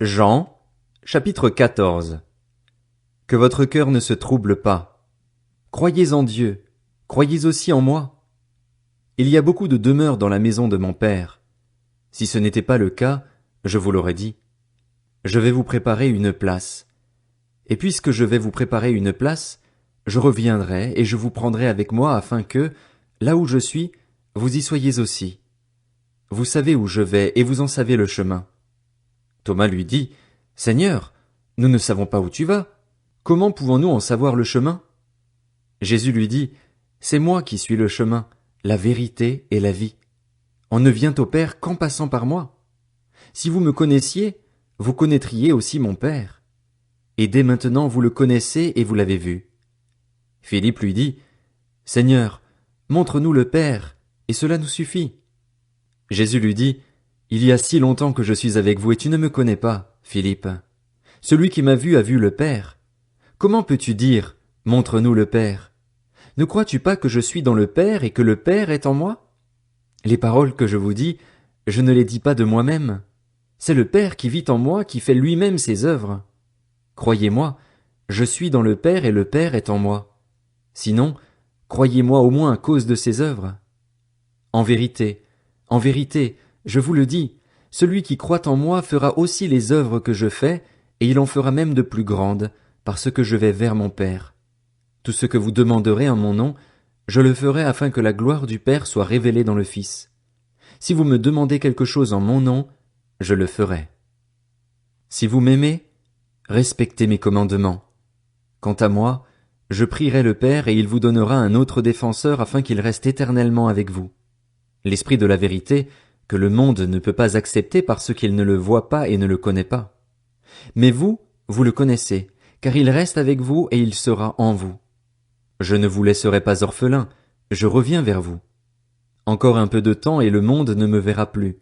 Jean, chapitre 14. Que votre cœur ne se trouble pas. Croyez en Dieu, croyez aussi en moi. Il y a beaucoup de demeures dans la maison de mon Père. Si ce n'était pas le cas, je vous l'aurais dit. Je vais vous préparer une place. Et puisque je vais vous préparer une place, je reviendrai et je vous prendrai avec moi afin que, là où je suis, vous y soyez aussi. Vous savez où je vais et vous en savez le chemin. Thomas lui dit, Seigneur, nous ne savons pas où tu vas. Comment pouvons-nous en savoir le chemin? Jésus lui dit, C'est moi qui suis le chemin, la vérité et la vie. On ne vient au Père qu'en passant par moi. Si vous me connaissiez, vous connaîtriez aussi mon Père. Et dès maintenant vous le connaissez et vous l'avez vu. Philippe lui dit, Seigneur, montre-nous le Père, et cela nous suffit. Jésus lui dit, Il y a si longtemps que je suis avec vous et tu ne me connais pas, Philippe. Celui qui m'a vu a vu le Père. Comment peux-tu dire, montre-nous le Père? Ne crois-tu pas que je suis dans le Père et que le Père est en moi? Les paroles que je vous dis, je ne les dis pas de moi-même. C'est le Père qui vit en moi qui fait lui-même ses œuvres. Croyez-moi, je suis dans le Père et le Père est en moi. Sinon, croyez-moi au moins à cause de ses œuvres. En vérité, je vous le dis, celui qui croit en moi fera aussi les œuvres que je fais, et il en fera même de plus grandes, parce que je vais vers mon Père. Tout ce que vous demanderez en mon nom, je le ferai afin que la gloire du Père soit révélée dans le Fils. Si vous me demandez quelque chose en mon nom, je le ferai. Si vous m'aimez, respectez mes commandements. Quant à moi, je prierai le Père et il vous donnera un autre défenseur afin qu'il reste éternellement avec vous. L'Esprit de la vérité, que le monde ne peut pas accepter parce qu'il ne le voit pas et ne le connaît pas. Mais vous, vous le connaissez, car il reste avec vous et il sera en vous. Je ne vous laisserai pas orphelin, je reviens vers vous. Encore un peu de temps et le monde ne me verra plus.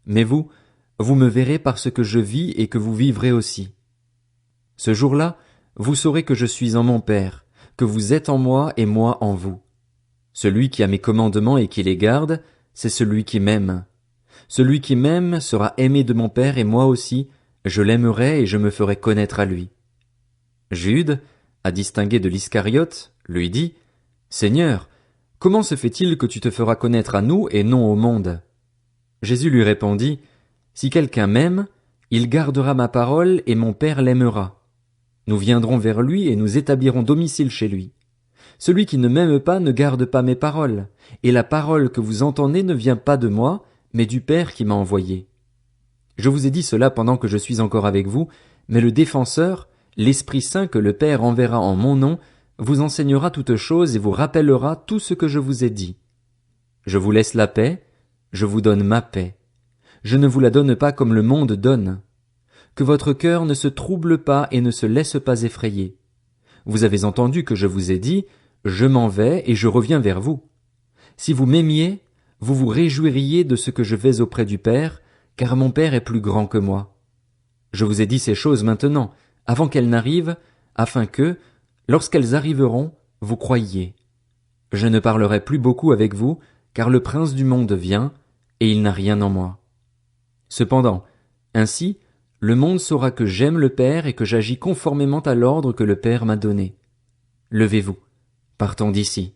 Mais vous, vous me verrez parce que je vis et que vous vivrez aussi. Ce jour-là, vous saurez que je suis en mon Père, que vous êtes en moi et moi en vous. Celui qui a mes commandements et qui les garde, c'est celui qui m'aime. Celui qui m'aime sera aimé de mon Père et moi aussi, je l'aimerai et je me ferai connaître à lui. Jude, à distinguer de l'Iscariote, lui dit, Seigneur, comment se fait-il que tu te feras connaître à nous et non au monde? Jésus lui répondit, Si quelqu'un m'aime, il gardera ma parole et mon Père l'aimera. Nous viendrons vers lui et nous établirons domicile chez lui. Celui qui ne m'aime pas ne garde pas mes paroles, et la parole que vous entendez ne vient pas de moi, mais du Père qui m'a envoyé. Je vous ai dit cela pendant que je suis encore avec vous, mais le Défenseur, l'Esprit Saint que le Père enverra en mon nom, vous enseignera toutes choses et vous rappellera tout ce que je vous ai dit. Je vous laisse la paix, je vous donne ma paix. Je ne vous la donne pas comme le monde donne. Que votre cœur ne se trouble pas et ne se laisse pas effrayer. Vous avez entendu que je vous ai dit, je m'en vais et je reviens vers vous. Si vous m'aimiez, vous vous réjouiriez de ce que je vais auprès du Père, car mon Père est plus grand que moi. Je vous ai dit ces choses maintenant, avant qu'elles n'arrivent, afin que, lorsqu'elles arriveront, vous croyiez. Je ne parlerai plus beaucoup avec vous, car le prince du monde vient, et il n'a rien en moi. Cependant, ainsi, le monde saura que j'aime le Père et que j'agis conformément à l'ordre que le Père m'a donné. Levez-vous, partons d'ici.